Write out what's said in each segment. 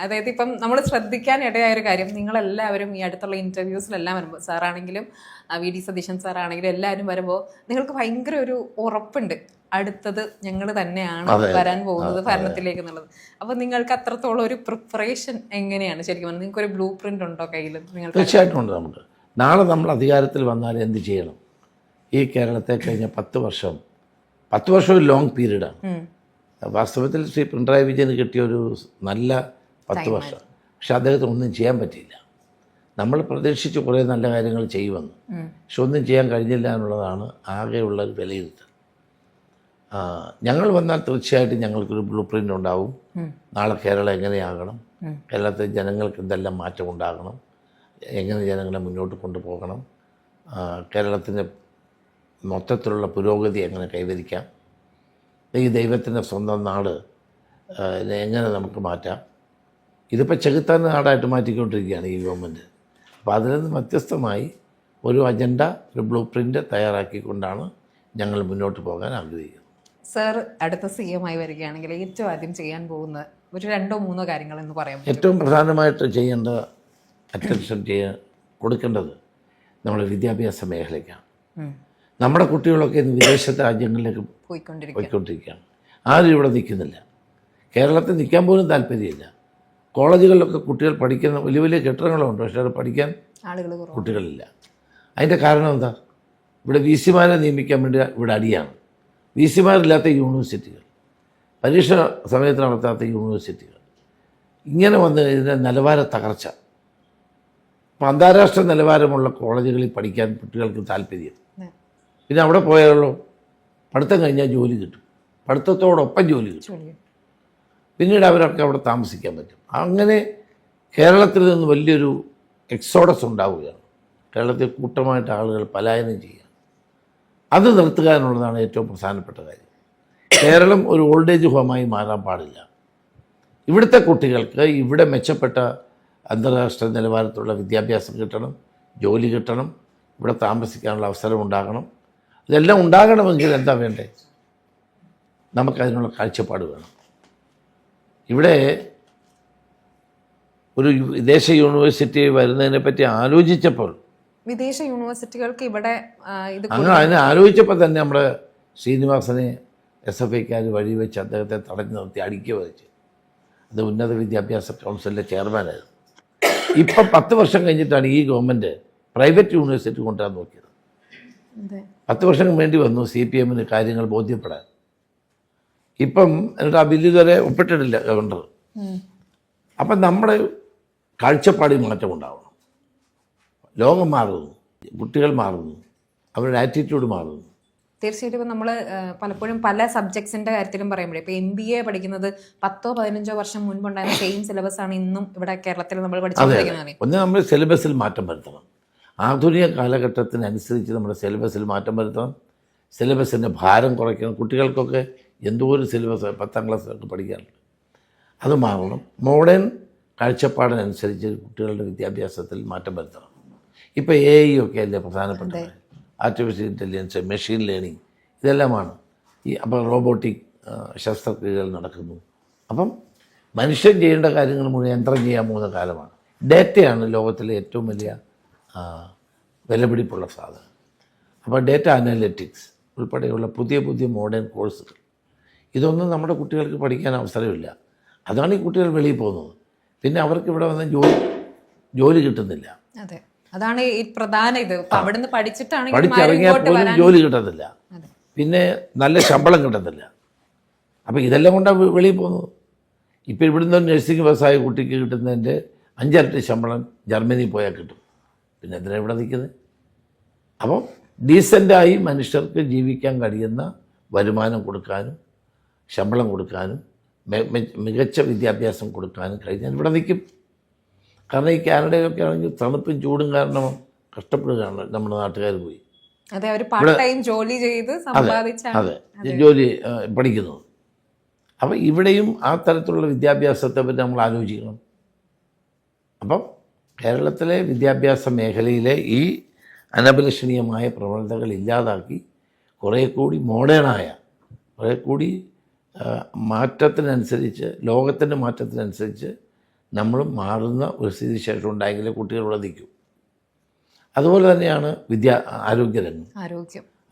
അതായത് ഇപ്പം നമ്മൾ ശ്രദ്ധിക്കാൻ ഇടയായ ഒരു കാര്യം, നിങ്ങളെല്ലാവരും ഈ അടുത്തുള്ള ഇൻ്റർവ്യൂസിലെല്ലാം വരുമ്പോൾ സാറാണെങ്കിലും വി ഡി സതീശൻ സാറാണെങ്കിലും എല്ലാവരും വരുമ്പോൾ നിങ്ങൾക്ക് ഭയങ്കര ഒരു ഉറപ്പുണ്ട്, അടുത്തത് ഞങ്ങൾ തന്നെയാണ് വരാൻ പോകുന്നത് ഭരണത്തിലേക്ക് എന്നുള്ളത്. അപ്പോൾ നിങ്ങൾക്ക് അത്രത്തോളം ഒരു പ്രിപ്പറേഷൻ എങ്ങനെയാണ് ശരിക്കും പറഞ്ഞാൽ? നിങ്ങൾക്ക് ഒരു ബ്ലൂ പ്രിന്റ് ഉണ്ടോ കയ്യിൽ? നിങ്ങൾക്ക് തീർച്ചയായിട്ടും ഉണ്ട്. നമുക്ക് നാളെ നമ്മൾ അധികാരത്തിൽ വന്നാൽ എന്ത് ചെയ്യണം? ഈ കേരളത്തെ കഴിഞ്ഞ 10 വർഷം ഒരു ലോങ് പീരീഡാണ്. വാസ്തവത്തിൽ ശ്രീ പിണറായി വിജയന് കിട്ടിയ ഒരു നല്ല 10 വർഷം. പക്ഷെ അദ്ദേഹത്തിന് ഒന്നും ചെയ്യാൻ പറ്റിയില്ല. നമ്മൾ പ്രതീക്ഷിച്ച് കുറേ നല്ല കാര്യങ്ങൾ ചെയ്യുമെന്ന്, പക്ഷെ ഒന്നും ചെയ്യാൻ കഴിഞ്ഞില്ല എന്നുള്ളതാണ് ആകെയുള്ള ഒരു വിലയിരുത്തൽ. ഞങ്ങൾ വന്നാൽ തീർച്ചയായിട്ടും ഞങ്ങൾക്കൊരു ബ്ലൂ പ്രിൻ്റ് ഉണ്ടാവും. നാളെ കേരളം എങ്ങനെയാകണം, കേരളത്തിലെ ജനങ്ങൾക്ക് എന്തെല്ലാം മാറ്റം ഉണ്ടാകണം, എങ്ങനെ ജനങ്ങളെ മുന്നോട്ട് കൊണ്ടുപോകണം, കേരളത്തിൻ്റെ മൊത്തത്തിലുള്ള പുരോഗതി എങ്ങനെ കൈവരിക്കാം, ഈ ദൈവത്തിൻ്റെ സ്വന്തം നാട് എങ്ങനെ നമുക്ക് മാറ്റാം. ഇതിപ്പോൾ ചെകുത്താൻ നാടായിട്ട് മാറ്റിക്കൊണ്ടിരിക്കുകയാണ് ഈ ഗവൺമെൻറ്. അപ്പോൾ അതിൽ നിന്ന് വ്യത്യസ്തമായി ഒരു അജണ്ട, ഒരു ബ്ലൂ പ്രിൻ്റ് തയ്യാറാക്കിക്കൊണ്ടാണ് ഞങ്ങൾ മുന്നോട്ട് പോകാൻ ആഗ്രഹിക്കുന്നത്. സർ അടുത്ത CM ആയി വരികയാണെങ്കിൽ ഏറ്റവും ആദ്യം ചെയ്യാൻ പോകുന്ന ഒരു 2-3 കാര്യങ്ങൾ എന്ന് പറയാം. ഏറ്റവും പ്രധാനമായിട്ട് ചെയ്യേണ്ട അറ്റൻഷൻ കൊടുക്കേണ്ടത് നമ്മുടെ വിദ്യാഭ്യാസ മേഖലയ്ക്കാണ്. നമ്മുടെ കുട്ടികളൊക്കെ ഇന്ന് വിദേശ രാജ്യങ്ങളിലേക്ക് പോയിക്കൊണ്ടിരിക്കുകയാണ്. ആരും ഇവിടെ നിൽക്കുന്നില്ല. കേരളത്തിൽ നിൽക്കാൻ പോലും താല്പര്യമില്ല. കോളേജുകളിലൊക്കെ കുട്ടികൾ പഠിക്കുന്ന വലിയ വലിയ കെട്ടിടങ്ങളുണ്ട്, പക്ഷേ അത് പഠിക്കാൻ കുട്ടികളില്ല. അതിൻ്റെ കാരണം എന്താ? ഇവിടെ VC-മാരെ നിയമിക്കാൻ വേണ്ടി ഇവിടെ അടിയാണ്. VC-മാരില്ലാത്ത യൂണിവേഴ്സിറ്റികൾ, പരീക്ഷ സമയത്ത് നടത്താത്ത യൂണിവേഴ്സിറ്റികൾ, ഇങ്ങനെ വന്ന് ഇതിൻ്റെ നിലവാര തകർച്ച. അപ്പോൾ അന്താരാഷ്ട്ര നിലവാരമുള്ള കോളേജുകളിൽ പഠിക്കാൻ കുട്ടികൾക്ക് താല്പര്യം. പിന്നെ അവിടെ പോയാലോ പഠിത്തം കഴിഞ്ഞാൽ ജോലി കിട്ടും, പഠിത്തത്തോടൊപ്പം ജോലി കിട്ടും. പിന്നീട് അവരൊക്കെ അവിടെ താമസിക്കാൻ പറ്റും. അങ്ങനെ കേരളത്തിൽ നിന്ന് വലിയൊരു എക്സോഡസ് ഉണ്ടാവുകയാണ്. കേരളത്തിൽ കൂട്ടമായിട്ട് ആളുകൾ പലായനം ചെയ്യുക. അത് നിർത്തുക എന്നുള്ളതാണ് ഏറ്റവും പ്രധാനപ്പെട്ട കാര്യം. കേരളം ഒരു ഓൾഡ് ഏജ് ഹോമായി മാറാൻ പാടില്ല. ഇവിടുത്തെ കുട്ടികൾക്ക് ഇവിടെ മെച്ചപ്പെട്ട അന്താരാഷ്ട്ര നിലവാരത്തിലുള്ള വിദ്യാഭ്യാസം കിട്ടണം, ജോലി കിട്ടണം, ഇവിടെ താമസിക്കാനുള്ള അവസരം ഉണ്ടാകണം. ഇതെല്ലാം ഉണ്ടാകണമെങ്കിൽ എന്താ വേണ്ടേ? നമുക്കതിനുള്ള കാഴ്ചപ്പാട് വേണം. ഇവിടെ ഒരു വിദേശ യൂണിവേഴ്സിറ്റി വരുന്നതിനെ പറ്റി ആലോചിച്ചപ്പോൾ, വിദേശ യൂണിവേഴ്സിറ്റികൾക്ക് ഇവിടെ അങ്ങനെ അതിനെ ആലോചിച്ചപ്പോൾ തന്നെ നമ്മുടെ ശ്രീനിവാസനെ SFIക്കാർ വഴിവെച്ച് അദ്ദേഹത്തെ തടഞ്ഞു നിർത്തി അടിക്കുക വെച്ച്. അത് ഉന്നത വിദ്യാഭ്യാസ കൗൺസിലിൻ്റെ ചെയർമാനായിരുന്നു. ഇപ്പം 10 വർഷം കഴിഞ്ഞിട്ടാണ് ഈ ഗവൺമെൻറ് പ്രൈവറ്റ് യൂണിവേഴ്സിറ്റി കൊണ്ടുവരാൻ നോക്കിയത്. 10 വർഷം വേണ്ടി വന്നു CPM-ന് കാര്യങ്ങൾ ബോധ്യപ്പെടാൻ. ഇപ്പം എന്നിട്ട് ആ ബില്ല് ഇതുവരെ ഒപ്പിട്ടിട്ടില്ല ഗവർണർ. അപ്പം നമ്മുടെ കാഴ്ചപ്പാടിൽ മാറ്റം ഉണ്ടാവണം. ലോകം മാറുന്നു, കുട്ടികൾ മാറുന്നു, അവരുടെ ആറ്റിറ്റ്യൂഡ് മാറുന്നു. തീർച്ചയായിട്ടും ഇപ്പം നമ്മൾ പലപ്പോഴും പല സബ്ജക്ട്സിൻ്റെ കാര്യത്തിലും പറയുമ്പോഴേ, ഇപ്പോൾ MBA പഠിക്കുന്നത് 10-15 വർഷം മുൻപുണ്ടായിരുന്ന സെയിം സിലബസ് ആണ് ഇന്നും ഇവിടെ കേരളത്തിൽ നമ്മൾ പഠിച്ചുകൊണ്ടിരിക്കുന്നത്. ഒന്ന് നമ്മൾ സിലബസിൽ മാറ്റം വരുത്തണം. ആധുനിക കാലഘട്ടത്തിനനുസരിച്ച് നമ്മുടെ സിലബസിൽ മാറ്റം വരുത്തണം. സിലബസിൻ്റെ ഭാരം കുറയ്ക്കണം. കുട്ടികൾക്കൊക്കെ എന്തോ ഒരു സിലബസ് 10ാം ക്ലാസ്സിലൊക്കെ പഠിക്കാറുണ്ട്. അത് മാറണം. മോഡേൺ കാഴ്ചപ്പാടിനനുസരിച്ച് കുട്ടികളുടെ വിദ്യാഭ്യാസത്തിൽ മാറ്റം വരുത്തണം. ഇപ്പോൾ AI ഒക്കെ അല്ലേ പ്രധാനപ്പെട്ട ആർട്ടിഫിഷ്യൽ ഇൻ്റലിജൻസ്, മെഷീൻ ലേണിംഗ്, ഇതെല്ലാമാണ്. അപ്പോൾ റോബോട്ടിക് ശസ്ത്രക്രിയകൾ നടക്കുന്നു. അപ്പം മനുഷ്യൻ ചെയ്യേണ്ട കാര്യങ്ങൾ മുഴുവൻ യന്ത്രം ചെയ്യാൻ പോകുന്ന കാലമാണ്. ഡേറ്റയാണ് ലോകത്തിലെ ഏറ്റവും വലിയ വിലപിടിപ്പുള്ള സാധനം. അപ്പോൾ ഡേറ്റ അനലിറ്റിക്സ് ഉൾപ്പെടെയുള്ള പുതിയ പുതിയ മോഡേൺ കോഴ്സുകൾ, ഇതൊന്നും നമ്മുടെ കുട്ടികൾക്ക് പഠിക്കാൻ അവസരമില്ല. അതാണ് ഈ കുട്ടികൾ വെളിയിൽ പോകുന്നത്. പിന്നെ അവർക്ക് ഇവിടെ വന്ന് ജോലി കിട്ടുന്നില്ല. അതെ, അതാണ് ഈ പ്രധാന ഇത്. അവിടുന്ന് പഠിച്ചിറങ്ങിയാൽ പോലും ജോലി കിട്ടത്തില്ല, പിന്നെ നല്ല ശമ്പളം കിട്ടത്തില്ല. അപ്പോൾ ഇതെല്ലാം കൊണ്ടാണ് വെളിയിൽ പോകുന്നത്. ഇപ്പോൾ ഇവിടുന്ന് നഴ്സിംഗ് വ്യവസായ കുട്ടിക്ക് കിട്ടുന്നതിൻ്റെ 5 ഇരട്ടി ശമ്പളം ജർമ്മനിയിൽ പോയാൽ കിട്ടും. പിന്നെ എന്തിനാണ് ഇവിടെ നിൽക്കുന്നത്? അപ്പം ഡീസൻ്റായി മനുഷ്യർക്ക് ജീവിക്കാൻ കഴിയുന്ന വരുമാനം കൊടുക്കാനും ശമ്പളം കൊടുക്കാനും മികച്ച വിദ്യാഭ്യാസം കൊടുക്കാനും കഴിഞ്ഞാൽ ഇവിടെ നിൽക്കും. കാരണം ഈ കാനഡയിലൊക്കെ ആണെങ്കിൽ തണുപ്പും ചൂടും കാരണം കഷ്ടപ്പെടുകയാണ് നമ്മുടെ നാട്ടുകാർ പോയി. അതെ, ജോലി പഠിക്കുന്നത്. അപ്പം ഇവിടെയും ആ തരത്തിലുള്ള വിദ്യാഭ്യാസത്തെ പറ്റി നമ്മൾ ആലോചിക്കണം. അപ്പം കേരളത്തിലെ വിദ്യാഭ്യാസ മേഖലയിലെ ഈ അനഭിലഷണീയമായ പ്രവണതകൾ ഇല്ലാതാക്കി കുറേ കൂടി മോഡേണായ, കുറേ കൂടി മാറ്റത്തിനനുസരിച്ച്, ലോകത്തിൻ്റെ മാറ്റത്തിനനുസരിച്ച് നമ്മളും മാറുന്ന ഒരു സ്ഥിതിശേഷം ഉണ്ടായെങ്കിലേ കുട്ടികളിവിടെ നിൽക്കും. അതുപോലെ തന്നെയാണ് ആരോഗ്യരംഗം.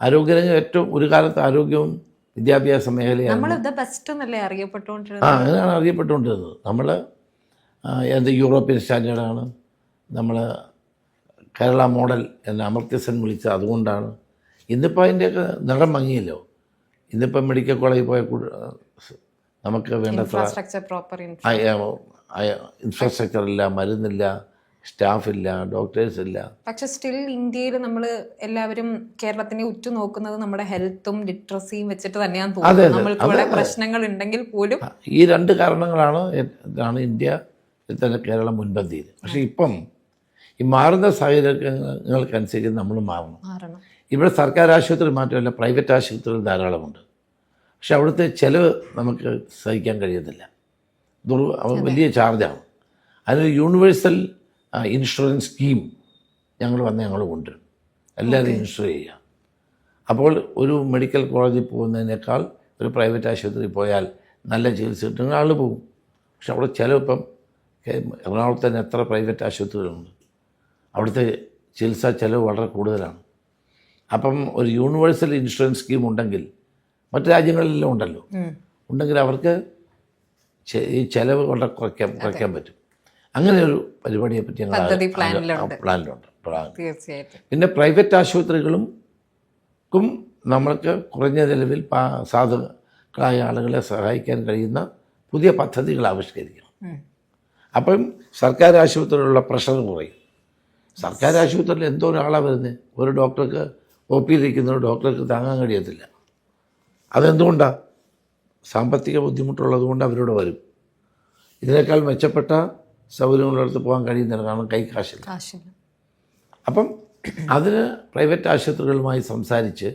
ആരോഗ്യരംഗം ഏറ്റവും ഒരു കാലത്ത് ആരോഗ്യവും വിദ്യാഭ്യാസ മേഖലയാണ് അങ്ങനെയാണ് അറിയപ്പെട്ടുകൊണ്ടിരുന്നത്. നമ്മൾ യൂറോപ്യൻ സ്റ്റാൻഡേർഡാണ്, നമ്മൾ കേരള മോഡൽ എന്ന് അമർത്യസൻ വിളിച്ചത് അതുകൊണ്ടാണ്. ഇന്നിപ്പോൾ അതിൻ്റെയൊക്കെ നിറം മങ്ങിയല്ലോ. ഇന്നിപ്പം മെഡിക്കൽ കോളേജിൽ പോയ നമുക്ക് വേണ്ടത്ര ഇൻഫ്രാസ്ട്രക്ചർ ഇല്ല, മരുന്നില്ല, സ്റ്റാഫില്ല, ഡോക്ടേഴ്സ് ഇല്ല. പക്ഷെ സ്റ്റിൽ ഇന്ത്യയിൽ നമ്മൾ എല്ലാവരും കേരളത്തിനെ ഉറ്റുനോക്കുന്നത് നമ്മുടെ ഹെൽത്തും ലിറ്ററസിയും വെച്ചിട്ട് തന്നെയാണ് തോന്നുന്നത്. നമ്മൾക്ക് ഇവിടെ പ്രശ്നങ്ങൾ ഉണ്ടെങ്കിൽ പോലും ഈ രണ്ട് കാരണങ്ങളാണ് ഇന്ത്യ തന്നെ കേരളം മുൻപന്തിയിൽ. പക്ഷേ ഇപ്പം ഈ മാറുന്ന സാഹചര്യങ്ങൾക്കനുസരിച്ച് നമ്മൾ മാറണം. ഇവിടെ സർക്കാർ ആശുപത്രി മാത്രമല്ല, പ്രൈവറ്റ് ആശുപത്രികൾ ധാരാളമുണ്ട്. പക്ഷെ അവിടുത്തെ ചിലവ് നമുക്ക് സഹിക്കാൻ കഴിയത്തില്ല. വലിയ ചാർജാണ്. അതിനൊരു യൂണിവേഴ്സൽ ഇൻഷുറൻസ് സ്കീം ഞങ്ങൾ കൊണ്ടുവരും. എല്ലാവരും ഇൻഷുർ ചെയ്യുക. അപ്പോൾ ഒരു മെഡിക്കൽ കോളേജിൽ പോകുന്നതിനേക്കാൾ ഒരു പ്രൈവറ്റ് ആശുപത്രിയിൽ പോയാൽ നല്ല ചികിത്സ കിട്ടുന്ന ആൾ പോകും. പക്ഷെ അവിടെ ചിലവ് ഇപ്പം എറണാകുളത്ത് തന്നെ എത്ര പ്രൈവറ്റ് ആശുപത്രികളുണ്ട്. അവിടുത്തെ ചികിത്സാ ചിലവ് വളരെ കൂടുതലാണ്. അപ്പം ഒരു യൂണിവേഴ്സൽ ഇൻഷുറൻസ് സ്കീം ഉണ്ടെങ്കിൽ, മറ്റു രാജ്യങ്ങളിലെല്ലാം ഉണ്ടല്ലോ, ഉണ്ടെങ്കിൽ അവർക്ക് ഈ ചിലവ് വളരെ കുറയ്ക്കാൻ പറ്റും. അങ്ങനെ ഒരു പരിപാടിയെ പറ്റി പ്ലാനിലുണ്ട്. പിന്നെ പ്രൈവറ്റ് ആശുപത്രികൾക്കും നമ്മൾക്ക് കുറഞ്ഞ നിലവിൽ സാധുക്കളായ ആളുകളെ സഹായിക്കാൻ കഴിയുന്ന പുതിയ പദ്ധതികൾ ആവിഷ്കരിക്കണം. അപ്പം സർക്കാർ ആശുപത്രിയിലുള്ള പ്രഷർ കുറയും. സർക്കാർ ആശുപത്രിയിൽ എന്തോ ഒരാളാണ് വരുന്നത്, ഒരു ഡോക്ടർക്ക് ഒ പിയിലിരിക്കുന്ന ഒരു ഡോക്ടർക്ക് താങ്ങാൻ കഴിയത്തില്ല. അതെന്തുകൊണ്ടാണ്? സാമ്പത്തിക ബുദ്ധിമുട്ടുള്ളത് കൊണ്ട് അവരോട് വരും. ഇതിനേക്കാൾ മെച്ചപ്പെട്ട സൗകര്യങ്ങളിടത്ത് പോകാൻ കഴിയുന്നില്ല, കാരണം കൈ കാശില്ല. അപ്പം അതിന് പ്രൈവറ്റ് ആശുപത്രികളുമായി സംസാരിച്ച്